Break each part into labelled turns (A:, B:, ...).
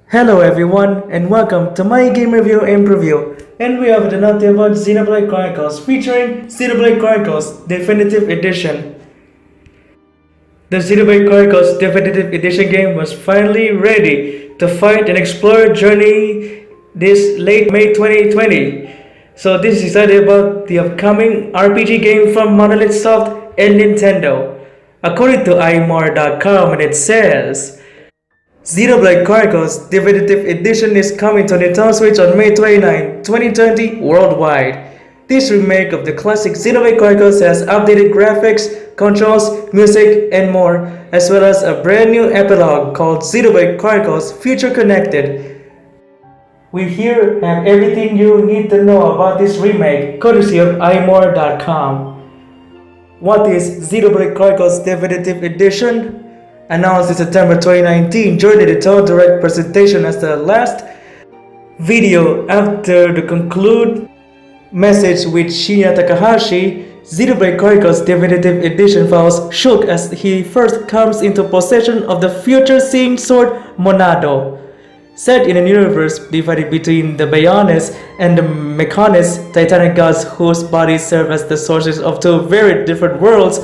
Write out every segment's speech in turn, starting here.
A: Hello everyone and welcome to my game review and preview, and we have an update about Xenoblade Chronicles featuring Xenoblade Chronicles Definitive Edition. The Xenoblade Chronicles Definitive Edition game was finally ready to fight and explore journey this late May 2020. So this is excited about the upcoming RPG game from Monolith Soft and Nintendo. According to imore.com, and it says Xenoblade Chronicles Definitive Edition is coming to Nintendo Switch on May 29, 2020 worldwide. This remake of the classic Xenoblade Chronicles has updated graphics, controls, music, and more, as well as a brand new epilogue called Xenoblade Chronicles Future Connected. We here have everything you need to know about this remake, courtesy of imore.com. What is Xenoblade Chronicles Definitive Edition? Announced in September 2019 during the Nintendo Direct presentation as the last video after the conclude message with Shinya Takahashi. Xenoblade Chronicles Definitive Edition follows Shulk as he first comes into possession of the future-seeing sword Monado. Set in a universe divided between the Bionis and the Mechonis, titanic gods whose bodies serve as the sources of two very different worlds,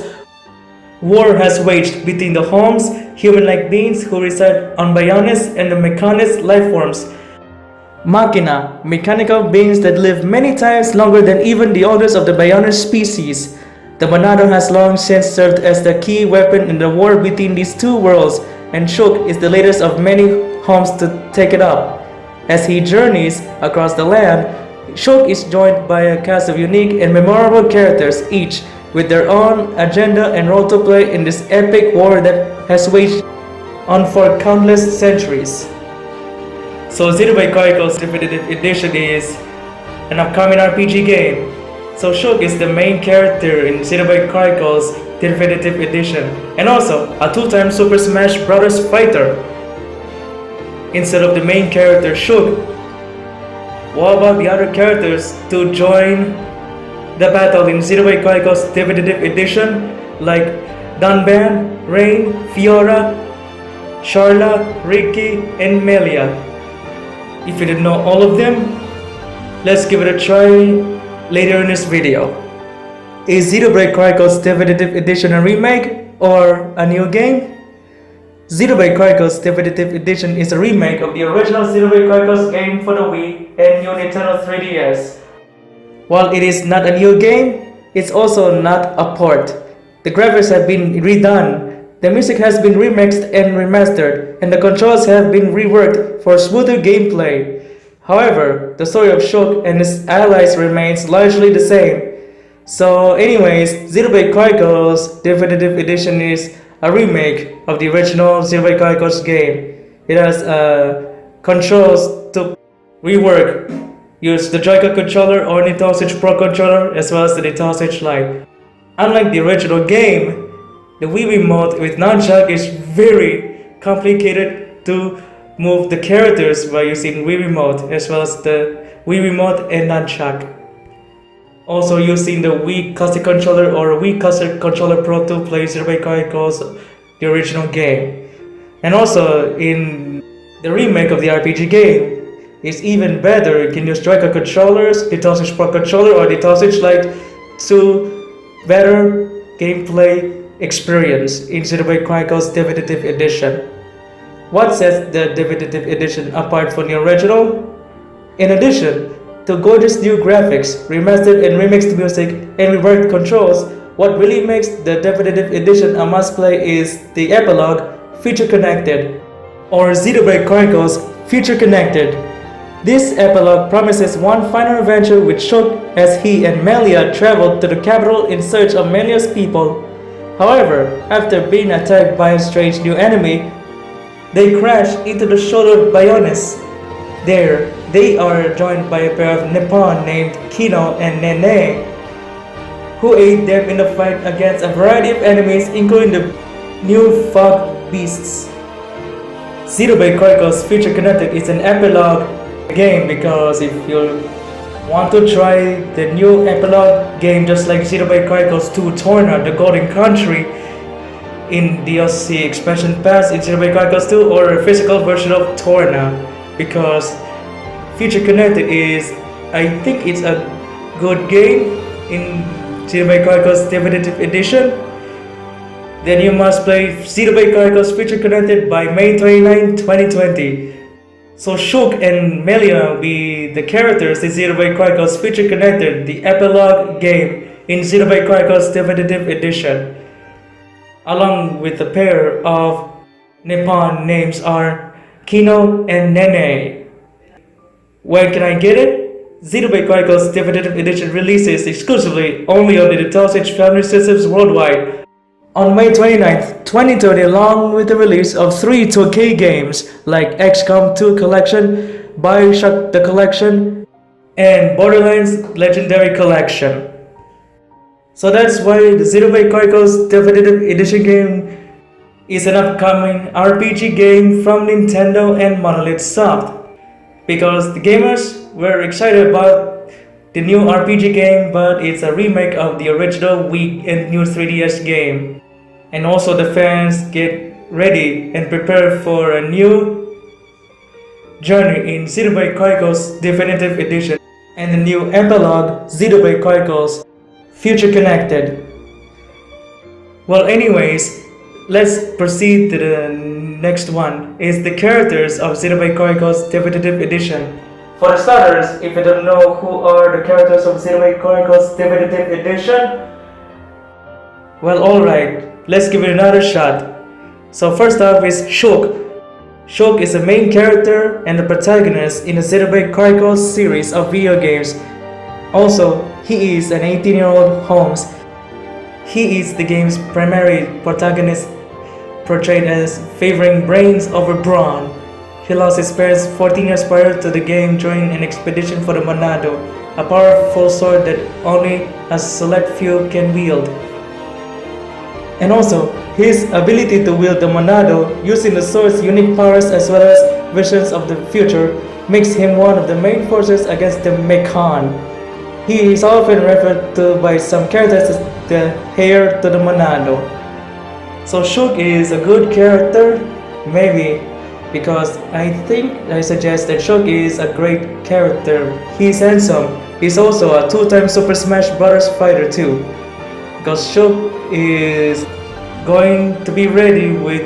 A: war has waged between the homes, human-like beings who reside on Bionis, and the Mechonis lifeforms, Machina, mechanical beings that live many times longer than even the oldest of the Bionis species. The Monado has long since served as the key weapon in the war between these two worlds, and Shulk is the latest of many homes to take it up. As he journeys across the land, Shulk is joined by a cast of unique and memorable characters, each with their own agenda and role to play in this epic war that has waged on for countless centuries. So Xenoblade Chronicles Definitive Edition is an upcoming RPG game. So Shulk is the main character in Xenoblade Chronicles Definitive Edition, and also a two-time Super Smash Bros. Fighter. Instead of the main character Shulk, what about the other characters to join the battle in Xenoblade Chronicles Definitive Edition, like Dunban, Reyn, Fiora, Sharla, Ricky, and Melia? If you didn't know all of them, let's give it a try later in this video. Is Xenoblade Chronicles Definitive Edition a remake or a new game? Xenoblade Chronicles Definitive Edition is a remake of the original Xenoblade Chronicles game for the Wii and new Nintendo 3DS. While it is not a new game, it's also not a port. The graphics have been redone, the music has been remixed and remastered, and the controls have been reworked for smoother gameplay. However, the story of Shulk and his allies remains largely the same. So anyways, Xenoblade Chronicles Definitive Edition is a remake of the original Xenoblade Chronicles game. It has controls to rework. Use the Joy-Con controller or Nintendo Switch Pro controller, as well as the Nintendo Switch Lite. Unlike the original game, the Wii Remote with nunchuck is very complicated to move the characters by using Wii Remote, as well as the Wii Remote and nunchuck. Also using the Wii Classic Controller or Wii Classic Controller Pro to play Xenoblade Chronicles, the original game. And also in the remake of the RPG game, it's even better. You can use Joy-Con controllers, Nintendo Switch Pro controller, or Nintendo Switch Lite to better gameplay experience in Xenoblade Chronicles Definitive Edition. What sets the Definitive Edition apart from the original? In addition to gorgeous new graphics, remastered and remixed music, and reworked controls, what really makes the Definitive Edition a must-play is the epilogue, Future Connected, or Xenoblade Chronicles Future Connected. This epilogue promises one final adventure with Shulk as he and Melia traveled to the capital in search of Melia's people. However, after being attacked by a strange new enemy, they crash into the shoulder of Bionis. There, they are joined by a pair of Nippon named Kino and Nene, who aid them in the fight against a variety of enemies, including the new fog beasts. Xenoblade Chronicles Future Connected is an epilogue game because if you want to try the new epilogue game just like Xenoblade Chronicles 2 Torna, the Golden Country, in DLC expansion pass in Xenoblade Chronicles 2 or a physical version of Torna, because Future Connected is, I think it's a good game in Xenoblade Chronicles Definitive Edition. Then you must play Xenoblade Chronicles Future Connected by May 29, 2020. So Shulk and Melia will be the characters in Xenoblade Chronicles Future Connected, the epilogue game in Xenoblade Chronicles Definitive Edition. Along with a pair of Nippon names are Kino and Nene. When can I get it? Xenoblade Chronicles Definitive Edition releases exclusively only on the Nintendo Switch family systems worldwide on May 29th, 2020, along with the release of 3 2K games like XCOM 2 Collection, Bioshock The Collection, and Borderlands Legendary Collection. So that's why the Xenoblade Chronicles Definitive Edition game is an upcoming RPG game from Nintendo and Monolith Soft, because the gamers were excited about the new RPG game, but it's a remake of the original Wii and new 3DS game. And also the fans get ready and prepare for a new journey in Xenoblade Chronicles Definitive Edition and the new epilogue Xenoblade Chronicles Future Connected. Well, anyways, let's proceed to the next one. Is the characters of Xenoblade Chronicles Definitive Edition. For the starters, if you don't know who are the characters of Xenoblade Chronicles Definitive Edition, well, alright, let's give it another shot. So first off is Shulk. Shulk is the main character and the protagonist in the Xenoblade Chronicles series of video games. Also, he is an 18-year-old Holmes. He is the game's primary protagonist, portrayed as favoring brains over brawn. He lost his parents 14 years prior to the game during an expedition for the Monado, a powerful sword that only a select few can wield. And also, his ability to wield the Monado using the sword's unique powers as well as visions of the future makes him one of the main forces against the Mechon. He is often referred to by some characters as the heir to the Monado. So Shulk is a good character, maybe, because I suggest that Shulk is a great character. He's handsome. He's also a 2-time Super Smash Bros. Fighter too, because Shulk is going to be ready with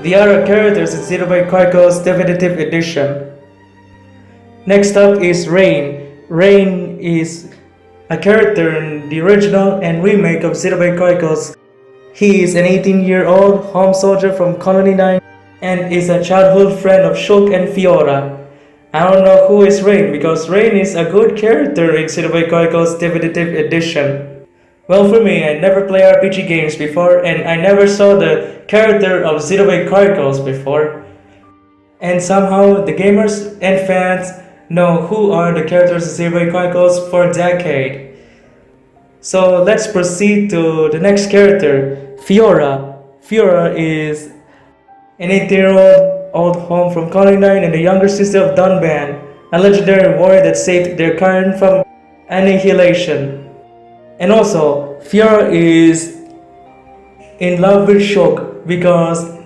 A: the other characters in Xenoblade Chronicles Definitive Edition. Next up is Reyn. Reyn is a character in the original and remake of Xenoblade Chronicles. He is an 18-year-old home soldier from Colony 9 and is a childhood friend of Shulk and Fiora. I don't know who is Reyn, because Reyn is a good character in Xenoblade Chronicles Definitive Edition. Well, for me, I never played RPG games before, and I never saw the character of Xenoblade Chronicles before. And somehow, the gamers and fans know who are the characters of Xenoblade Chronicles for a decade. So let's proceed to the next character, Fiora. Fiora is an 18-year-old home from Colony 9 and the younger sister of Dunban, a legendary warrior that saved their kind from annihilation. And also, Fiora is in love with Shulk, because I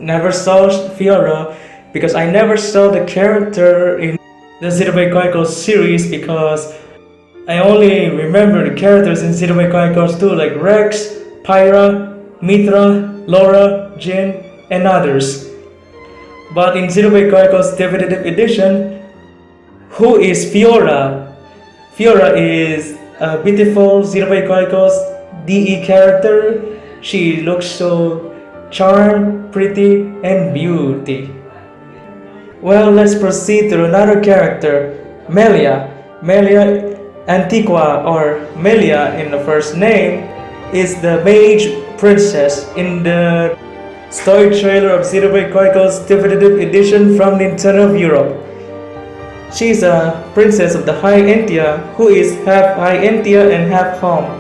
A: never saw the character in the Xenoblade Chronicles series, because I only remember the characters in Xenoblade Chronicles 2 like Rex, Pyra, Mithra, Laura, Jin, and others. But in Xenoblade Chronicles Definitive Edition, who is Fiora? Fiora is a beautiful Xenoblade Chronicles DE character. She looks so charm, pretty, and beauty. Well, let's proceed to another character, Melia. Melia Antiqua, or Melia in the first name, is the mage princess in the story trailer of Xenoblade Chronicles Definitive Edition from Nintendo of Europe. She is a princess of the High Entia who is half High Entia and half Hom.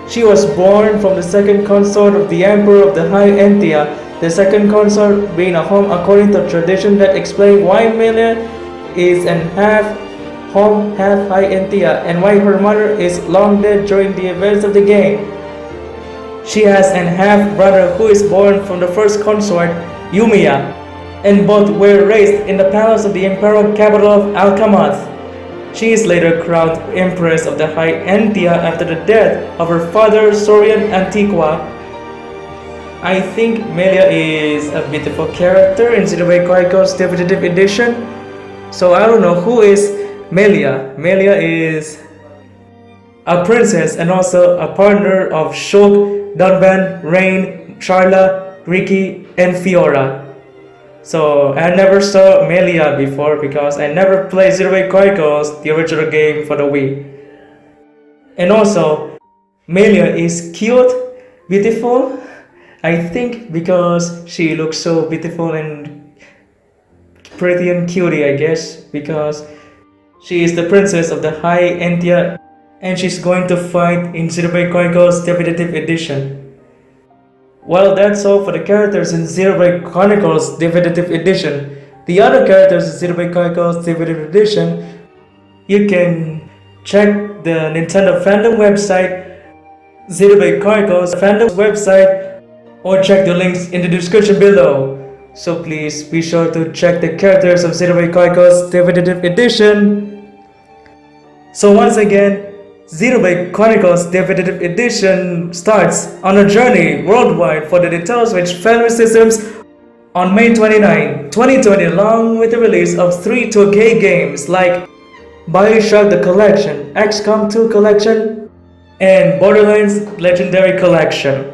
A: She was born from the second consort of the Emperor of the High Entia, the second consort being a Hom according to tradition that explains why Melia is an half Hom, half High Entia, and why her mother is long dead during the events of the game. She has an half-brother who is born from the first consort, Yumiya, and both were raised in the palace of the imperial capital of Alchemath. She is later crowned Empress of the High Entia after the death of her father Sorian Antiqua. I think Melia is a beautiful character in Xenoblade Chronicles Definitive Edition. So I don't know who is Melia. Melia is a princess and also a partner of Shulk, Dunban, Reyn, Charla, Ricky, and Fiora. So I never saw Melia before because I never played Xenoblade Chronicles, the original game for the Wii. And also, Melia is cute, beautiful, I think because she looks so beautiful and pretty and cutie, I guess, because she is the princess of the High Entia and she's going to fight in Xenoblade Chronicles Definitive Edition. Well, that's all for the characters in Xenoblade Chronicles Definitive Edition. The other characters in Xenoblade Chronicles Definitive Edition, you can check the Nintendo fandom website, Xenoblade Chronicles fandom website, or check the links in the description below. So please be sure to check the characters of Xenoblade Chronicles Definitive Edition. So once again, Xenoblade Chronicles Definitive Edition starts on a journey worldwide for the Nintendo Switch family systems on May 29, 2020, along with the release of 3 2K games like BioShock The Collection, XCOM 2 Collection, and Borderlands Legendary Collection.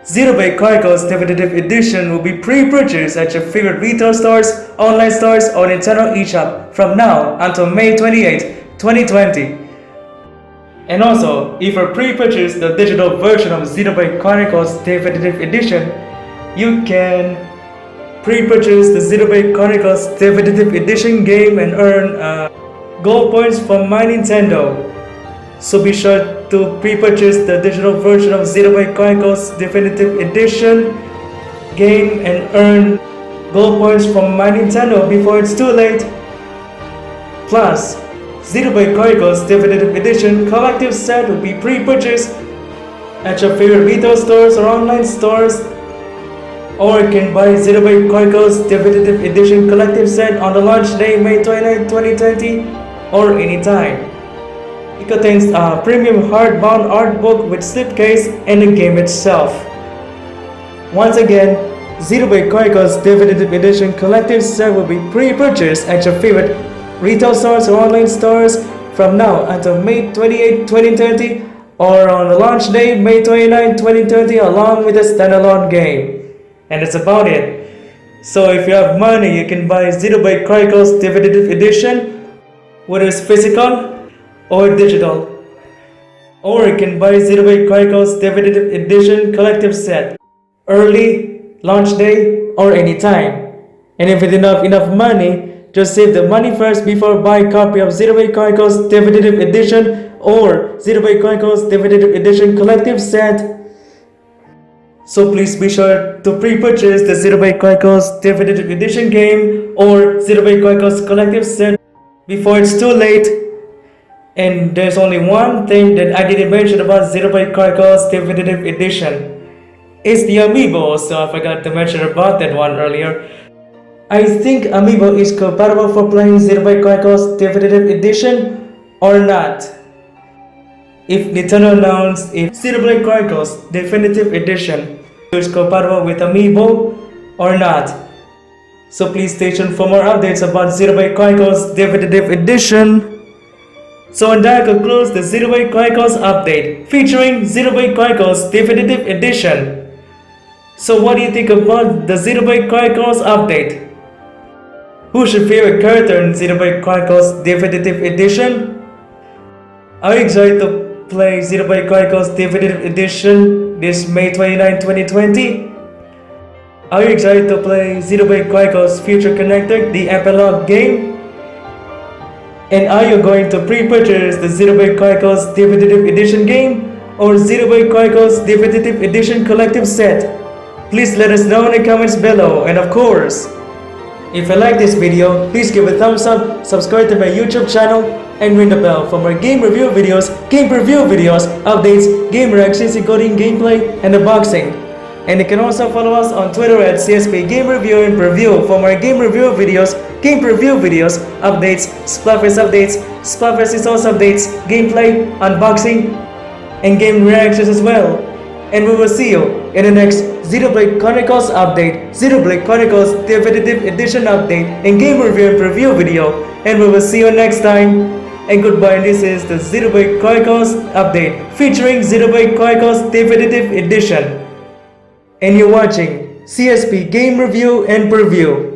A: Xenoblade Chronicles Definitive Edition will be pre-purchased at your favorite retail stores, online stores, or Nintendo eShop from now until May 28, 2020. And also, if you pre-purchase the digital version of Xenoblade Chronicles Definitive Edition, you can pre-purchase the Xenoblade Chronicles Definitive Edition game and earn gold points from My Nintendo. So be sure to pre-purchase the digital version of Xenoblade Chronicles Definitive Edition game and earn gold points from My Nintendo before it's too late. Plus, Xenoblade Chronicles Definitive Edition Collective Set will be pre-purchased at your favorite retail stores or online stores, or you can buy Xenoblade Chronicles Definitive Edition Collective Set on the launch day May 29, 2020 or anytime. It contains a premium hardbound art book with slipcase and the game itself. Once again, Xenoblade Chronicles Definitive Edition Collective Set will be pre-purchased at your favorite retail stores or online stores from now until May 28, 2030 or on the launch day May 29, 2030 along with a standalone game. And that's about it. So if you have money, you can buy Xenoblade Chronicles Definitive Edition, whether it's physical or digital. Or you can buy Xenoblade Chronicles Definitive Edition Collective Set early, launch day, or anytime. And if you don't have enough money, just save the money first before buying a copy of Xenoblade Chronicles Definitive Edition or Xenoblade Chronicles Definitive Edition Collective Set. So please be sure to pre-purchase the Xenoblade Chronicles Definitive Edition game or Xenoblade Chronicles Collective Set before it's too late. And there's only one thing that I didn't mention about Xenoblade Chronicles Definitive Edition. It's the amiibo, so I forgot to mention about that one earlier. I think amiibo is compatible for playing Xenoblade Chronicles Definitive Edition or not. If Nintendo announced if Xenoblade Chronicles Definitive Edition is compatible with amiibo or not. So please stay tuned for more updates about Xenoblade Chronicles Definitive Edition. So and that concludes the Xenoblade Chronicles update featuring Xenoblade Chronicles Definitive Edition. So what do you think about the Xenoblade Chronicles update? Who's your favorite character in Xenoblade Chronicles Definitive Edition? Are you excited to play Xenoblade Chronicles Definitive Edition this May 29, 2020? Are you excited to play Xenoblade Chronicles Future Connected, the epilogue game? And are you going to pre-purchase the Xenoblade Chronicles Definitive Edition game or Xenoblade Chronicles Definitive Edition Collective Set? Please let us know in the comments below, and of course, If you like this video, please give a thumbs up, subscribe to my YouTube channel, and ring the bell for more game review videos, game preview videos, updates, game reactions including gameplay and unboxing. And you can also follow us on Twitter at CSP Game Review and Preview for more game review videos, game preview videos, updates, Splatfest resource updates, gameplay, unboxing, and game reactions as well. And we will see you in the next Xenoblade Chronicles update, Xenoblade Chronicles Definitive Edition update, and game review and preview video. And we will see you next time. And goodbye. And this is the Xenoblade Chronicles update featuring Xenoblade Chronicles Definitive Edition. And you're watching CSP Game Review and Preview.